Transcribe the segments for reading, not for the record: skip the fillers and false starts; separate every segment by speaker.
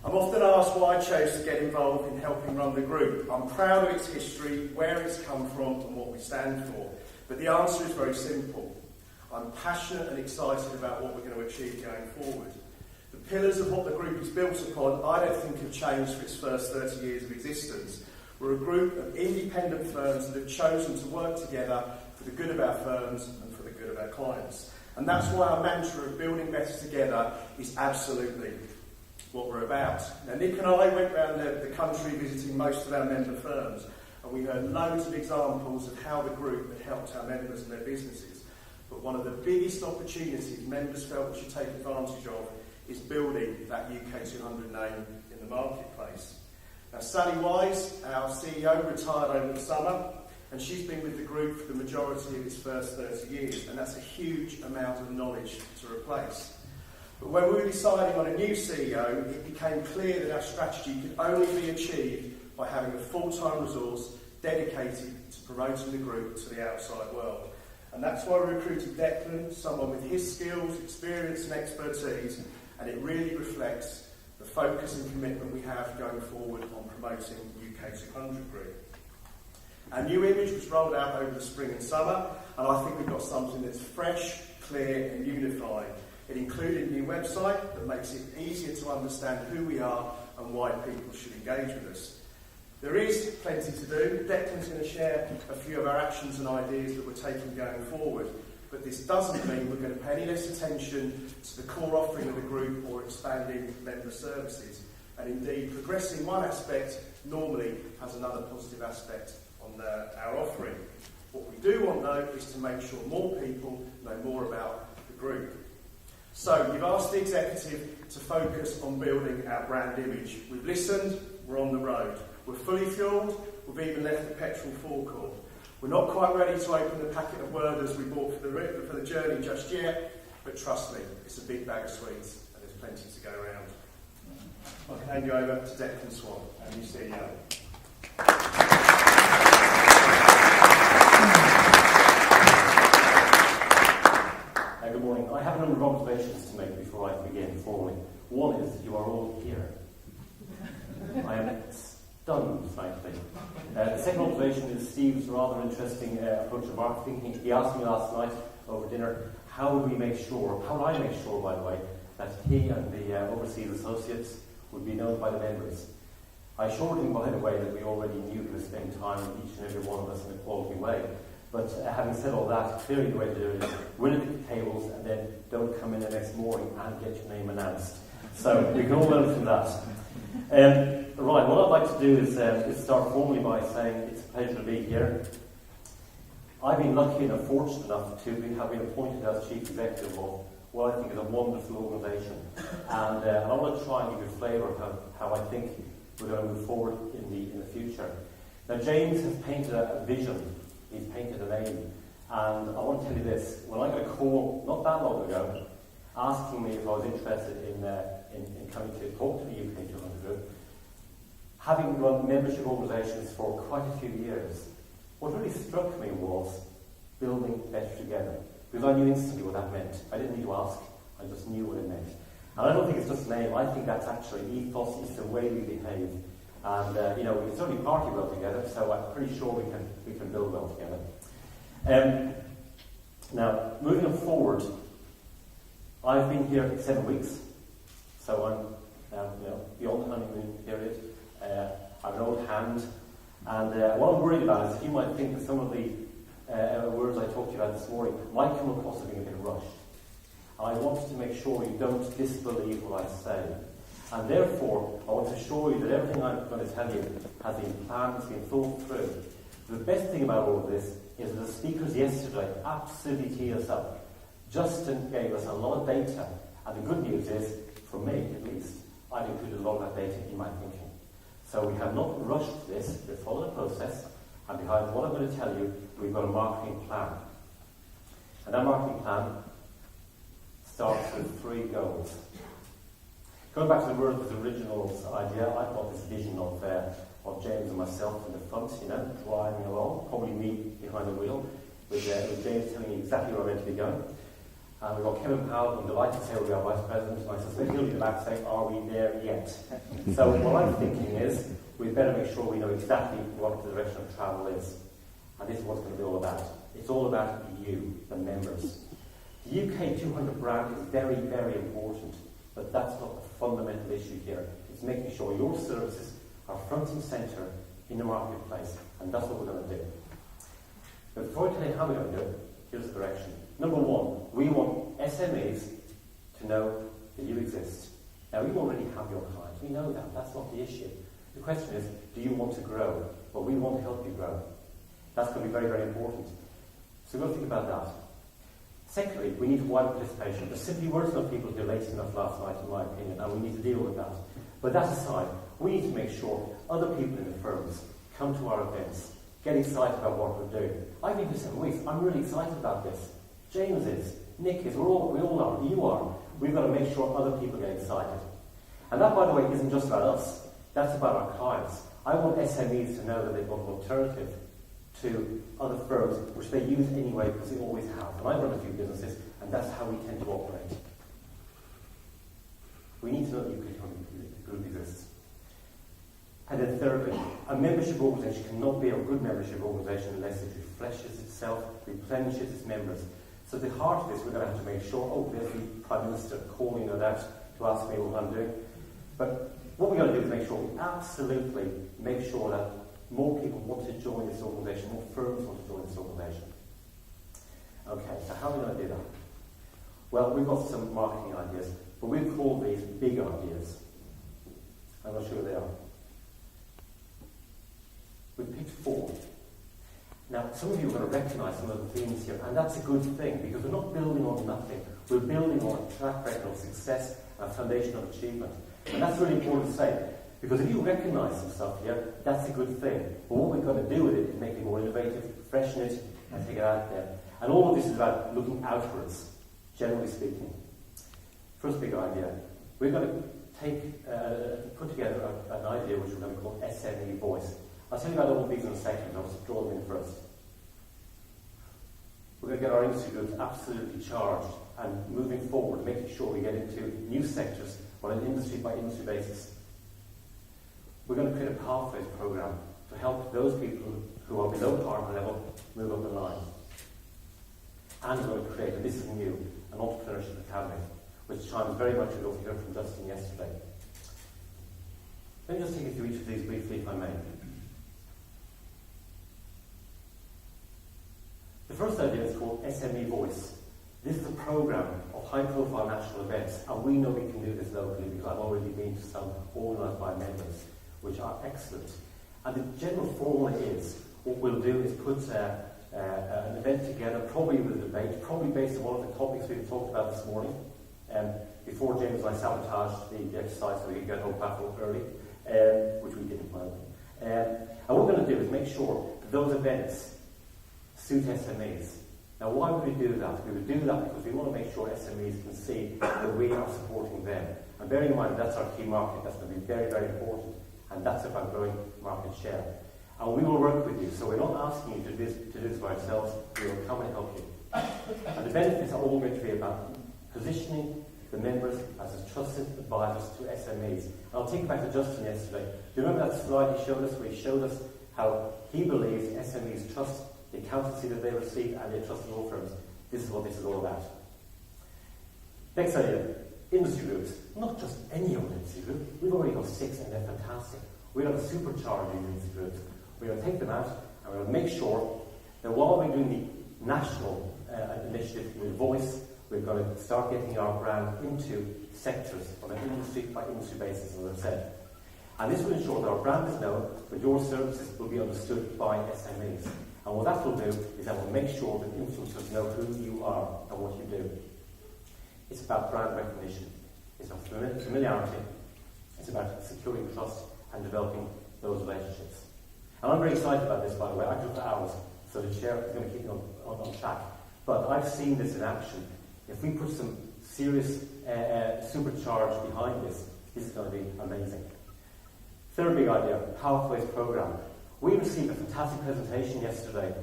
Speaker 1: I'm often asked why I chose to get involved in helping run the group. I'm proud of its history, where it's come from and what we stand for. But the answer is very simple. I'm passionate and excited about what we're going to achieve going forward. The pillars of what the group is built upon, I don't think have changed for its first 30 years of existence. We're a group of independent firms that have chosen to work together for the good of our firms and for the good of our clients. And that's why our mantra of building better together is absolutely what we're about. Now, Nick and I went around the country visiting most of our member firms, and we heard loads of examples of how the group had helped our members and their businesses. But one of the biggest opportunities members felt we should take advantage of is building that UK200 name in the marketplace. Now, Sally Wise, our CEO, retired over the summer, and she's been with the group for the majority of its first 30 years, and that's a huge amount of knowledge to replace. But when we were deciding on a new CEO, it became clear that our strategy could only be achieved by having a full-time resource dedicated to promoting the group to the outside world. And that's why we recruited Declan, someone with his skills, experience and expertise, and it really reflects the focus and commitment we have going forward on promoting UK200Group. Our new image was rolled out over the spring and summer, and I think we've got something that's fresh, clear and unified. It included a new website that makes it easier to understand who we are and why people should engage with us. There is plenty to do. Declan's going to share a few of our actions and ideas that we're taking going forward. But this doesn't mean we're going to pay any less attention to the core offering of the group or expanding member services. And indeed, progressing one aspect normally has another positive aspect on our offering. What we do want, though, is to make sure more people know more about the group. So, you've asked the executive to focus on building our brand image. We've listened, we're on the road. We're fully fueled, we've even left the petrol forecourt. We're not quite ready to open the packet of Werthers we bought for the journey just yet, but trust me, it's a big bag of sweets and there's plenty to go around. I can hand you over to Declan Swan, our new CEO.
Speaker 2: Good morning. I have a number of observations to make before I begin formally. One is that you are all here. I am stunned, frankly. The second observation is Steve's rather interesting approach to marketing. He asked me last night over dinner, how would I make sure, by the way, that he and the overseas associates would be known by the members. I assured him, by the way, that we already knew he was spending time with each and every one of us in a quality way. But having said all that, clearly the way to do it is win at the tables and then don't come in the next morning and get your name announced. So we can all learn from that. Right, what I'd like to do is start formally by saying it's a pleasure to be here. I've been lucky and fortunate enough to have been appointed as Chief Executive of what I think is a wonderful organisation. And I want to try and give you a flavour of how I think we're going to move forward in the future. Now, James has painted a vision. He's painted a name. And I want to tell you this. When I got a call not that long ago asking me if I was interested in coming to talk to the UK200Group, having run membership organisations for quite a few years, what really struck me was building better together. Because I knew instantly what that meant. I didn't need to ask, I just knew what it meant. And I don't think it's just a name, I think that's actually ethos, it's the way we behave. And we can certainly party well together, so I'm pretty sure we can build well together. Now, moving forward, I've been here 7 weeks, so I'm beyond the honeymoon period. I'm an old hand, and what I'm worried about is that you might think that some of the words I talked to you about this morning might come across as being a bit rushed. And I want to make sure you don't disbelieve what I say. And therefore, I want to assure you that everything I'm going to tell you has been planned, has been thought through. The best thing about all of this is that the speakers yesterday absolutely teed us up. Justin gave us a lot of data, and the good news is, for me at least, I've included a lot of that data in my thinking. So we have not rushed this, we've followed a process, and behind what I'm going to tell you, we've got a marketing plan. And that marketing plan starts with 3 goals. Going back to the Werthers Originals idea, I got this vision of James and myself in the front, driving along, probably me behind the wheel, with James telling me exactly where I'm meant to be going. And we've got Kevin Powell, I'm delighted to say will be our Vice President, and I suspect he'll be the back saying, are we there yet? So what I'm thinking is, we'd better make sure we know exactly what the direction of travel is. And this is what it's going to be all about. It's all about you, the members. The UK200 brand is very, very important, but that's not the fundamental issue here. It's making sure your services are front and centre in the marketplace, and that's what we're going to do. But before I tell you how we're going to do it, here's the direction. Number one, we want SMEs to know that you exist. Now, we already have your clients. We know that. That's not the issue. The question is, do you want to grow? Well, we want to help you grow. That's going to be very, very important. So we've got to think about that. Secondly, we need wide participation. There simply weren't enough people here late enough last night, in my opinion, and we need to deal with that. But that aside, we need to make sure other people in the firms come to our events, get excited about what we're doing. I've been to 7 weeks. I'm really excited about this. James is. Nick is. We all are. You are. We've got to make sure other people get excited. And that, by the way, isn't just about us. That's about our clients. I want SMEs to know that they've got an alternative to other firms, which they use anyway because they always have. And I run a few businesses, and that's how we tend to operate. We need to know that UK200 Group exists. And then thirdly, a membership organisation cannot be a good membership organisation unless it refreshes itself, replenishes its members. So at the heart of this, we're going to have to make sure, there's the Prime Minister calling it out to ask me what I'm doing. But what we're going to do is make sure we absolutely make sure that more people want to join this organisation, more firms want to join this organisation. Okay, so how are we going to do that? Well, we've got some marketing ideas, but we've called these big ideas. I'm not sure they are. We've picked 4. Now, some of you are going to recognise some of the themes here, and that's a good thing, because we're not building on nothing. We're building on a track record of success and a foundation of achievement. And that's really important to say, because if you recognise some stuff here, that's a good thing. But what we've got to do with it is make it more innovative, freshen it, and take it out there. And all of this is about looking outwards, generally speaking. First big idea. We're going to put together an idea which we're going to call SME Voice. I'll tell you about all of these in a second. I'll just draw them in first. We're going to get our industry groups absolutely charged and moving forward, making sure we get into new sectors on an industry-by-industry basis. We're going to create a pathways program to help those people who are below partner level move up the line. And we're going to create, and this is new, an entrepreneurship academy, which chimes very much with what we heard from Justin yesterday. Let me just take you through each of these briefly, if I may. The first idea is called SME Voice. This is a program of high-profile national events, and we know we can do this locally because I've already been to some organised by members, which are excellent. And the general formula is, what we'll do is put an event together, probably with a debate, probably based on one of the topics we've talked about this morning, before James and I sabotaged the exercise so we could get home back early, which we didn't, by the way. And what we're going to do is make sure that those events suit SMEs. Now, why would we do that? We would do that because we want to make sure SMEs can see that we are supporting them. And bearing in mind that's our key market, that's going to be very, very important. And that's about growing market share. And we will work with you. So we're not asking you to do this by ourselves. We will come and help you. And the benefits are all going to be about positioning the members as trusted advisors to SMEs. And I'll take you back to Justin yesterday. Do you remember that slide he showed us where he showed us how he believes SMEs trust the accountancy that they receive and they trust law firms? This is what this is all about. Next idea, industry groups. Not just any old industry group. We've already got 6 and they're fantastic. We're going to supercharge these industry groups. We're going to take them out and we're going to make sure that while we're doing the national initiative with Voice, we're going to start getting our brand into sectors on an industry-by-industry basis, as I've said. And this will ensure that our brand is known, but your services will be understood by SMEs. And what that will do is that will make sure that influencers know who you are and what you do. It's about brand recognition. It's about familiarity. It's about securing trust and developing those relationships. And I'm very excited about this, by the way. I could for hours, so the chair is going to keep me on track. But I've seen this in action. If we put some serious supercharge behind this, this is going to be amazing. Third big idea, Pathways program. We received a fantastic presentation yesterday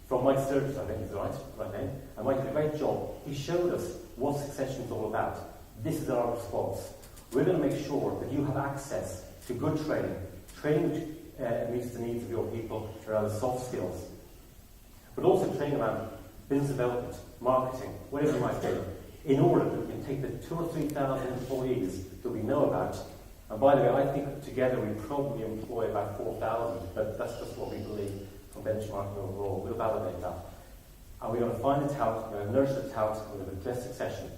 Speaker 2: from Mike Sturgis, I think is the right name, and Mike did a great job. He showed us what succession is all about. This is our response. We're going to make sure that you have access to good training which meets the needs of your people around soft skills, but also training around business development, marketing, whatever you might do, in order that we can take the 2,000 or 3,000 employees that we know about. And by the way, I think together we probably employ about 4,000, but that's just what we believe from benchmarking overall. We'll validate that. And we're going to find the talent, we're going to nurture the talent, and we're going to address succession.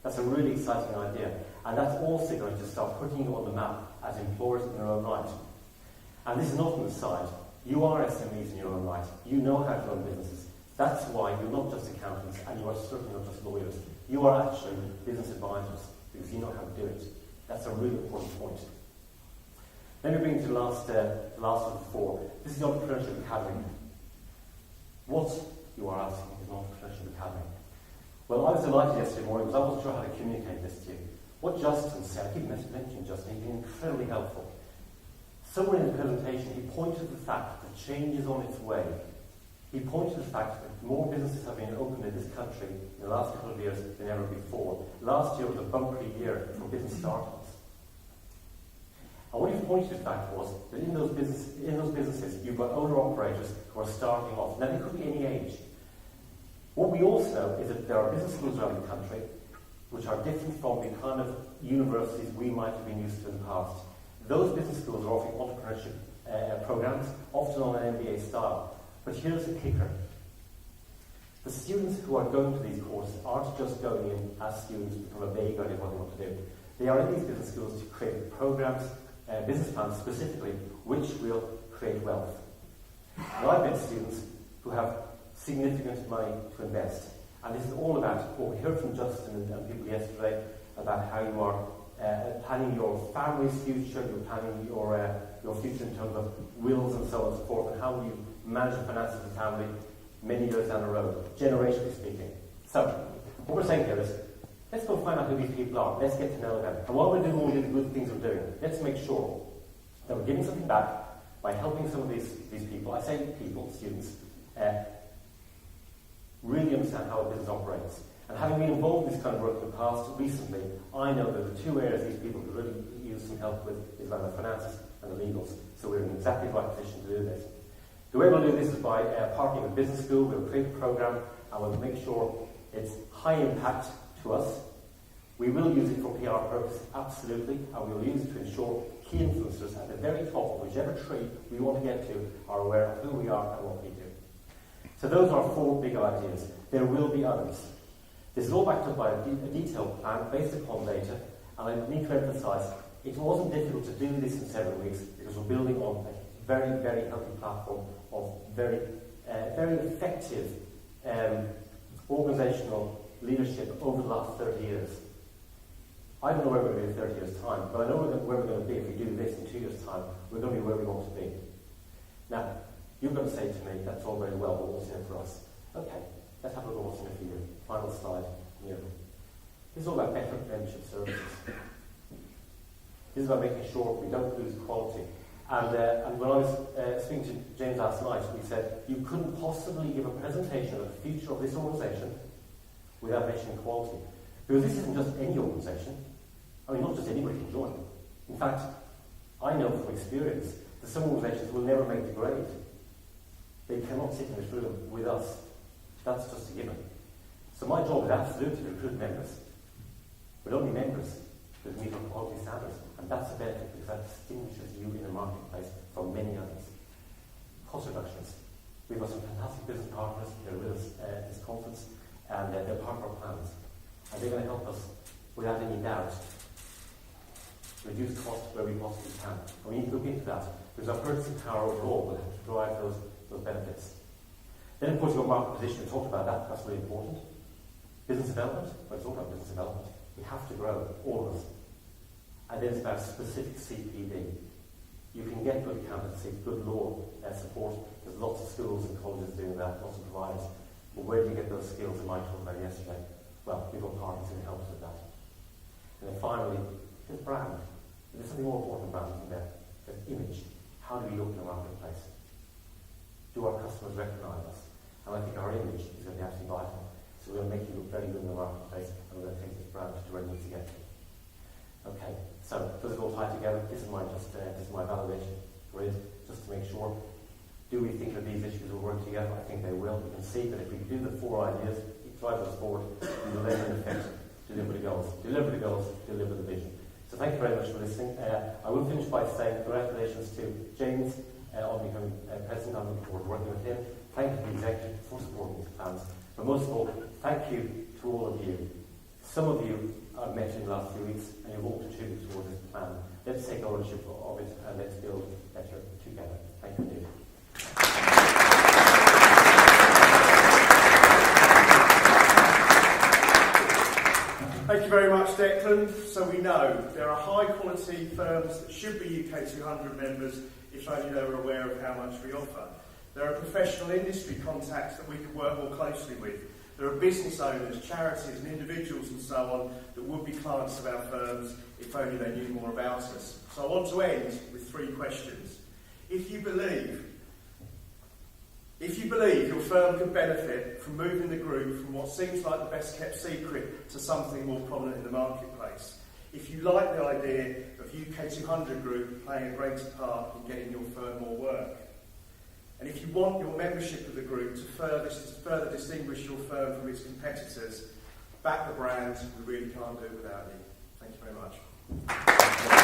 Speaker 2: That's a really exciting idea. And that's also going to start putting you on the map as employers in their own right. And this is not an aside. You are SMEs in your own right. You know how to run businesses. That's why you're not just accountants, and you are certainly not just lawyers. You are actually business advisors, because you know how to do it. That's a really important point. Let me bring you to the last of the four. This is the Entrepreneurship Academy. What you are asking is an Entrepreneurship Academy. Well, I was delighted yesterday morning because I wasn't sure how to communicate this to you. What Justin said, I keep mentioning Justin, he's been incredibly helpful. Somewhere in the presentation, he pointed to the fact that change is on its way. He pointed to the fact that more businesses have been opened in this country in the last couple of years than ever before. Last year was a bumpy year for business startups. And what he pointed to the fact was that in those businesses, you've got owner-operators who are starting off. Now, they could be any age. What we also know is that there are business schools around the country which are different from the kind of universities we might have been used to in the past. Those business schools are offering entrepreneurship programs, often on an MBA style. But here's the kicker. The students who are going to these courses aren't just going in as students from a vague idea of what they want to do. They are in these business schools to create programs, business plans specifically, which will create wealth. And I've met students who have significant money to invest. And this is all about what we heard from Justin and people yesterday about how you are planning your family's future, you're planning your future in terms of wills and so on and so forth, and how you manage the finances of the family many years down the road, generationally speaking. So, what we're saying here is, let's go find out who these people are. Let's get to know them. And while we're doing all the good things we're doing, let's make sure that we're giving something back by helping some of these people, I say people, students, really understand how a business operates. And having been involved in this kind of work in the past, recently, I know that the two areas these people could really use some help with is around the finances and the legals. So we're in exactly the right position to do this. The way we'll do this is by partnering with business school. We'll create a program and we'll make sure it's high impact to us. We will use it for PR purposes, absolutely, and we will use it to ensure key influencers at the very top of whichever tree we want to get to are aware of who we are and what we do. So those are four big ideas. There will be others. This is all backed up by a detailed plan based upon data, and I need to emphasise it wasn't difficult to do this in 7 weeks because we're building on a very, very healthy platform of very effective organisational leadership over the last 30 years. I don't know where we're going to be in 30 years' time, but I know where we're going to be if we do this in 2 years' time. We're going to be where we want to be. Now, you're going to say to me, that's all very well, but what's in it for us? Okay, let's have a look at what's in it for you. Final slide. Here. This is all about better membership services. This is about making sure we don't lose quality. And when I was speaking to James last night, he said, you couldn't possibly give a presentation of the future of this organisation without mentioning quality. Because this isn't just any organisation. I mean, not just anybody can join. In fact, I know from experience that some organisations will never make the grade. They cannot sit in this room with us. That's just a given. So my job is absolutely to recruit members. But only members that meet our quality standards. And that's a benefit because that distinguishes you in the marketplace from many others. Cost reductions. We've got some fantastic business partners. They're with us at this conference. And they're part of our plans. And they're going to help us, without any doubt, reduce cost where we possibly can. And we need to look into that, because our purchasing power overall will have to drive those benefits. Then, of course, you've got market position. We talked about that. That's really important. Business development. Well, it's all about business development. We have to grow, all of us. And then it's about specific CPD. You can get good accountancy, good law support. There's lots of schools and colleges doing that, lots of providers. But where do you get those skills that Mike talked about yesterday? Well, we've got partners who can help us with that. And then finally, there's brand. There's something more important than brand, isn't there? There's image. How do we look in the marketplace? Do our customers recognise us? And I think our image is going to be absolutely vital. So we're going to make you look very good in the marketplace, and we're going to take this brand to where it needs to get to. Okay, so does it all tie together? This is my validation grid, just to make sure. Do we think that these issues will work together? I think they will. We can see that if we do the 4 ideas, it drives us forward, we will then in effect deliver the goals, deliver the vision. So thank you very much for listening. I will finish by saying congratulations to James on becoming president. I'm looking forward to working with him. Thank you to the executive for supporting these plans. But most of all, thank you to all of you. Some of you I've met in the last few weeks, and you've all contributed towards this plan. Let's take ownership of it, and let's build better together. Thank you indeed.
Speaker 1: Thank you very much, Declan. So we know there are high-quality firms that should be UK200 members if only they were aware of how much we offer. There are professional industry contacts that we could work more closely with. There are business owners, charities and individuals and so on that would be clients of our firms if only they knew more about us. So I want to end with 3 questions. If you believe your firm could benefit from moving the group from what seems like the best kept secret to something more prominent in the marketplace, if you like the idea of UK200Group playing a greater part in getting your firm more work, and if you want your membership of the group to further distinguish your firm from its competitors, back the brand. We really can't do it without you. Thank you very much.